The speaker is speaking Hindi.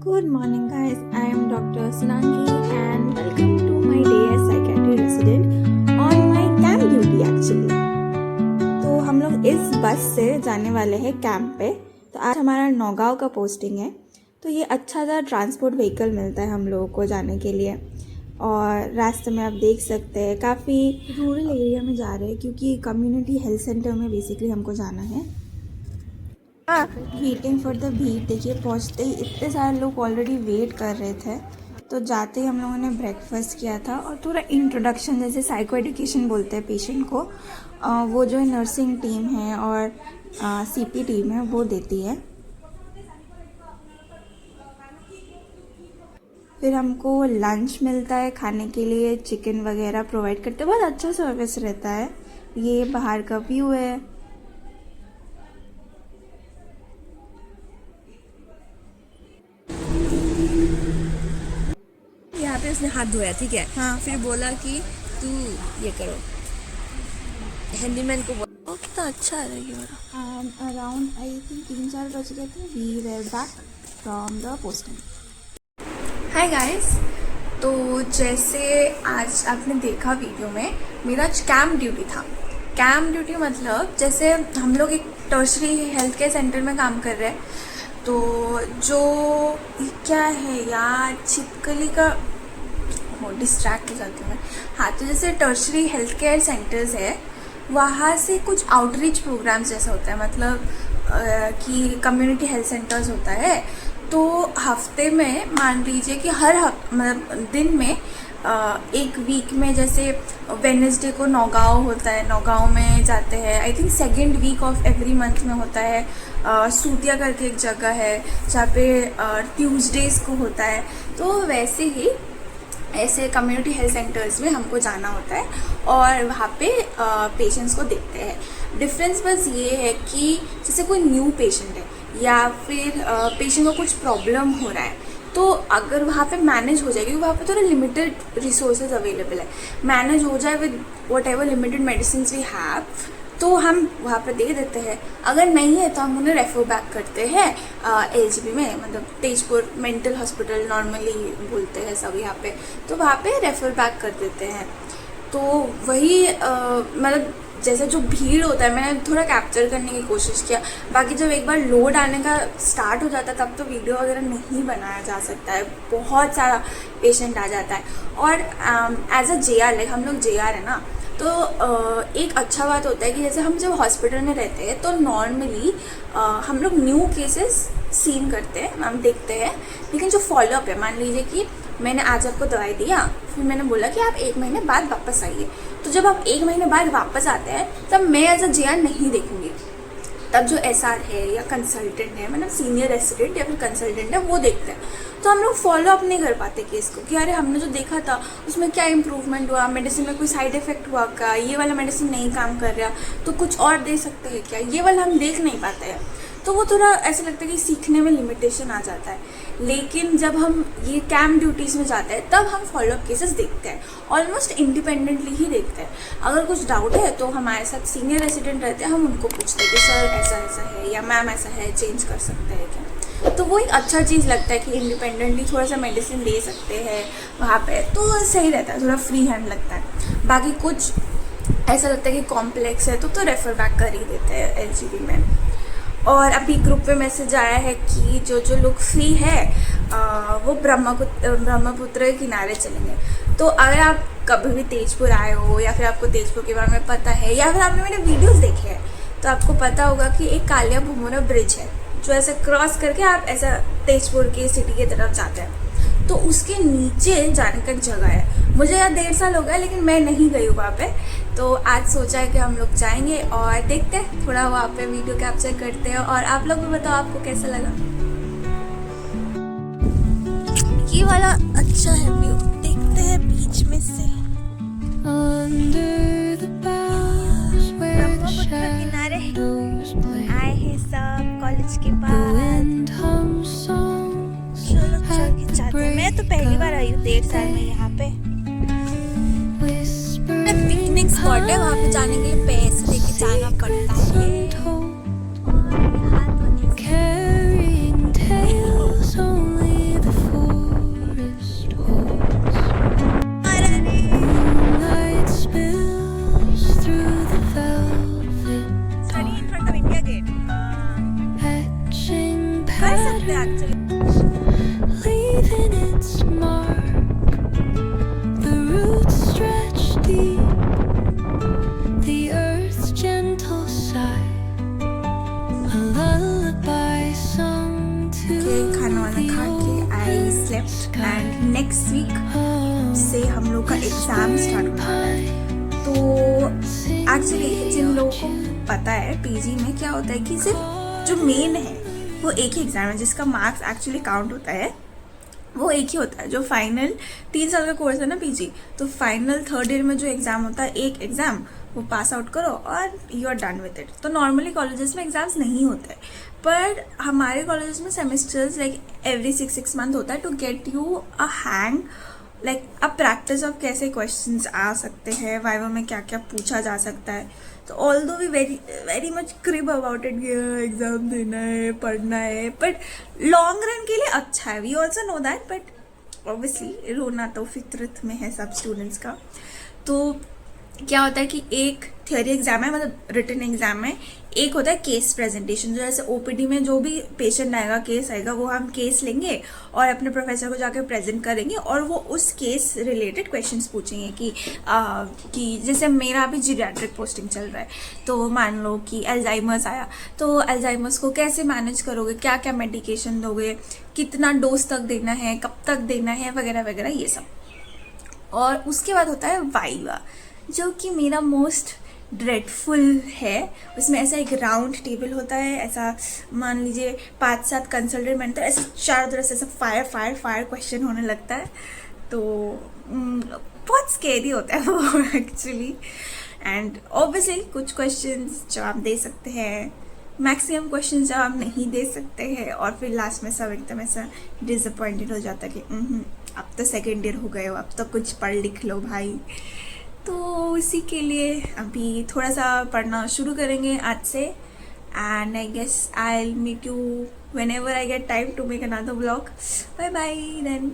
Good morning, guys. I am Dr. Sunangi, and welcome to my day as psychiatry resident on my camp duty actually. तो हम लोग इस बस से जाने वाले हैं कैंप पे। तो आज हमारा नौगांव का पोस्टिंग है, तो ये अच्छा सा ट्रांसपोर्ट व्हीकल मिलता है हम लोगों को जाने के लिए। और रास्ते में आप देख सकते हैं काफ़ी रूरल एरिया में जा रहे हैं, क्योंकि कम्युनिटी हेल्थ सेंटर में बेसिकली हमको जाना है। वेटिंग फॉर द भीड़, देखिए पहुंचते ही इतने सारे लोग ऑलरेडी वेट कर रहे थे। तो जाते ही हम लोगों ने ब्रेकफास्ट किया था और थोड़ा इंट्रोडक्शन, जैसे साइको एजुकेशन बोलते हैं पेशेंट को, वो जो नर्सिंग टीम है और सीपी टीम है वो देती है। फिर हमको लंच मिलता है खाने के लिए, चिकन वगैरह प्रोवाइड करते हैं, बहुत अच्छा सर्विस रहता है। ये बाहर का व्यू है। यहाँ पे उसने हाथ धोया, ठीक है। हाँ। फिर बोला कि तू ये करो, हैंडीमैन को बोलो। कितना अच्छा है ये वाला। अराउंड आई थिंक 3-4 बज गए थे। We were back from the posting. Hi guys, तो जैसे आज आपने देखा वीडियो में, मेरा कैंप ड्यूटी था। कैंप ड्यूटी मतलब जैसे हम लोग एक टर्शरी हेल्थ केयर सेंटर में काम कर रहे हैं, तो जो क्या है यार, छिपकली का डिस्ट्रैक्ट हो जाती हूँ मैं। हाँ, तो जैसे टर्शरी हेल्थ केयर सेंटर्स है, वहाँ से कुछ आउटरीच प्रोग्राम्स जैसा होता है, मतलब कि कम्युनिटी हेल्थ सेंटर्स होता है। तो हफ्ते में मान लीजिए कि हर मतलब दिन में एक वीक में, जैसे वेडनेसडे को नौगांव होता है, नौगांव में जाते हैं। I think second week of every month में होता है। सूतिया करके एक जगह है जहाँ पे ट्यूसडेज को होता है। तो वैसे ही ऐसे कम्युनिटी हेल्थ सेंटर्स में हमको जाना होता है और वहाँ पे पेशेंट्स को देखते हैं। डिफरेंस बस ये है कि जैसे कोई न्यू पेशेंट है या फिर पेशेंट को कुछ प्रॉब्लम हो रहा है, तो अगर वहाँ पे मैनेज हो जाए, क्योंकि वहाँ पे थोड़ा लिमिटेड रिसोर्सेज अवेलेबल है, मैनेज हो जाए with whatever limited medicine we have, तो हम वहाँ पे दे देते हैं। अगर नहीं है तो हम उन्हें रेफर बैक करते हैं एलजीबी में, मतलब तेजपुर मेंटल हॉस्पिटल नॉर्मली बोलते हैं सब यहाँ पे, तो वहाँ पे रेफर बैक कर देते हैं। तो वही मतलब जैसे जो भीड़ होता है, मैंने थोड़ा कैप्चर करने की कोशिश किया। बाकी जब एक बार लोड आने का स्टार्ट हो जाता है तब तो वीडियो वगैरह नहीं बनाया जा सकता है, बहुत सारा पेशेंट आ जाता है। और एज अ जेआर, लाइक हम लोग जेआर है ना, तो एक अच्छा बात होता है कि जैसे हम जब हॉस्पिटल में रहते हैं तो नॉर्मली हम लोग न्यू केसेस सीन करते हैं, हम देखते हैं। लेकिन जो फॉलोअप है, मान लीजिए कि मैंने आज आपको दवाई दिया, फिर मैंने बोला कि आप 1 महीने बाद वापस आइए, तो जब आप 1 महीने बाद वापस आते हैं तब मैं एज अ जेआर नहीं देखूंगी। तब जो एसआर है या कंसल्टेंट है, मतलब सीनियर रेसिडेंट या फिर कंसल्टेंट है, वो देखते हैं। तो हम लोग फॉलो अप नहीं कर पाते केस को कि अरे हमने जो देखा था उसमें क्या इम्प्रूवमेंट हुआ, मेडिसिन में कोई साइड इफेक्ट हुआ क्या, ये वाला मेडिसिन नहीं काम कर रहा तो कुछ और दे सकते हैं क्या, ये वाला हम देख नहीं पाते हैं। तो वो थोड़ा ऐसा लगता है कि सीखने में लिमिटेशन आ जाता है। लेकिन जब हम ये कैंप ड्यूटीज़ में जाते हैं तब हम फॉलोअप केसेस देखते हैं, ऑलमोस्ट इंडिपेंडेंटली ही देखते हैं। अगर कुछ डाउट है तो हमारे साथ सीनियर रेसिडेंट रहते हैं, हम उनको पूछते हैं कि सर ऐसा ऐसा है या मैम ऐसा है, चेंज कर सकते हैं क्या। तो वो एक अच्छा चीज़ लगता है कि इंडिपेंडेंटली थोड़ा सा मेडिसिन ले सकते हैं वहाँ पे, तो सही रहता है, थोड़ा फ्री हैंड लगता है। बाकी कुछ ऐसा लगता है कि कॉम्प्लेक्स है तो रेफर बैक कर ही देते हैं एलजीबी में। और अभी ग्रुप पे मैसेज आया है कि जो लोग फ्री है वो ब्रह्मपुत्र के किनारे चलेंगे। तो अगर आप कभी भी तेजपुर आए हो या फिर आपको तेजपुर के बारे में पता है या फिर आपने मेरे वीडियोस देखे हैं, तो आपको पता होगा कि एक कालिया भूमोरा ब्रिज है जो ऐसे क्रॉस करके आप ऐसा तेजपुर की सिटी की तरफ जाते हैं। तो उसके नीचे जाने का एक जगह है, मुझे यार 1.5 साल हो गया लेकिन मैं नहीं गई हूँ वहाँ पे। तो आज सोचा है कि हम लोग जाएंगे और देखते हैं, थोड़ा वहाँ पे वीडियो कैप्चर करते हैं। और आप लोग भी बताओ आपको कैसा लगा। ये वाला अच्छा है व्यू, देखते हैं बीच में से ब्रह्मपुत्र किनारे आए हैं सब कॉलेज के बाद। चलो चल के जाते हैं। मैं तो पहली बार आई हूँ 1.5 साल में यहाँ पे। पिकनिक स्पॉट है, वहाँ पे जाने के लिए पैसे देके जाना पड़ता है। और हाथ धोने leaving its mark. The roots stretch deep, the earth's gentle sigh, a lullaby sung to खाना वाना खा के I slept and next week से हम लोग का एग्जाम स्टार्ट होने वाला है। तो एक्चुअली जिन लोगों को पता है पीजी में क्या होता है कि सिर्फ जो मेन है वो एक ही एग्जाम है जिसका मार्क्स एक्चुअली काउंट होता है, वो एक ही होता है। जो फाइनल 3 साल का कोर्स है ना पीजी, तो फाइनल थर्ड ईयर में जो एग्जाम होता है एक एग्जाम वो पास आउट करो और you are done with it. तो नॉर्मली कॉलेजेस में एग्जाम्स नहीं होते, पर हमारे कॉलेजेस में सेमेस्टर्स लाइक एवरी 6 मंथ होता है to get you a hang, like a practice of कैसे क्वेश्चंस आ सकते हैं, वाइवा में क्या क्या पूछा जा सकता है। तो although we very much crib about it, exam देना है, पढ़ना है, बट लॉन्ग रन के लिए अच्छा है, we also know that. But obviously रोना तो फितरत में है सब स्टूडेंट्स का। तो क्या होता है कि एक थियोरी एग्जाम है, मतलब रिटन एग्जाम है, एक होता है केस प्रेजेंटेशन। जो जैसे ओपीडी में जो भी पेशेंट आएगा, केस आएगा, वो हम केस लेंगे और अपने प्रोफेसर को जाकर प्रेजेंट करेंगे और वो उस केस रिलेटेड क्वेश्चंस पूछेंगे कि जैसे मेरा अभी जीरियाट्रिक पोस्टिंग चल रहा है, तो मान लो कि अल्जाइमर्स आया, तो अल्जाइमर्स को कैसे मैनेज करोगे, क्या क्या मेडिकेशन दोगे, कितना डोज तक देना है, कब तक देना है, वगैरह वगैरह ये सब। और उसके बाद होता है वाइवा, जो कि मेरा मोस्ट ड्रेडफुल है। उसमें ऐसा एक राउंड टेबल होता है, ऐसा मान लीजिए 5-7 कंसल्टेंट बनते हैं, ऐसे चारों तरफ से ऐसा फायर फायर फायर क्वेश्चन होने लगता है। तो बहुत स्केरी होता है वो एक्चुअली। एंड ऑब्वियसली कुछ क्वेश्चंस जवाब दे सकते हैं, मैक्सिमम क्वेश्चन जवाब नहीं दे सकते हैं, और फिर लास्ट में सब एकदम ऐसा डिसअपॉइंटेड हो जाता है कि अब तो सेकेंड ईयर हो गए हो, अब तो कुछ पढ़ लिख लो भाई। तो इसी के लिए अभी थोड़ा सा पढ़ना शुरू करेंगे आज से, and I guess I will meet you whenever I get time to make another vlog. Bye bye then.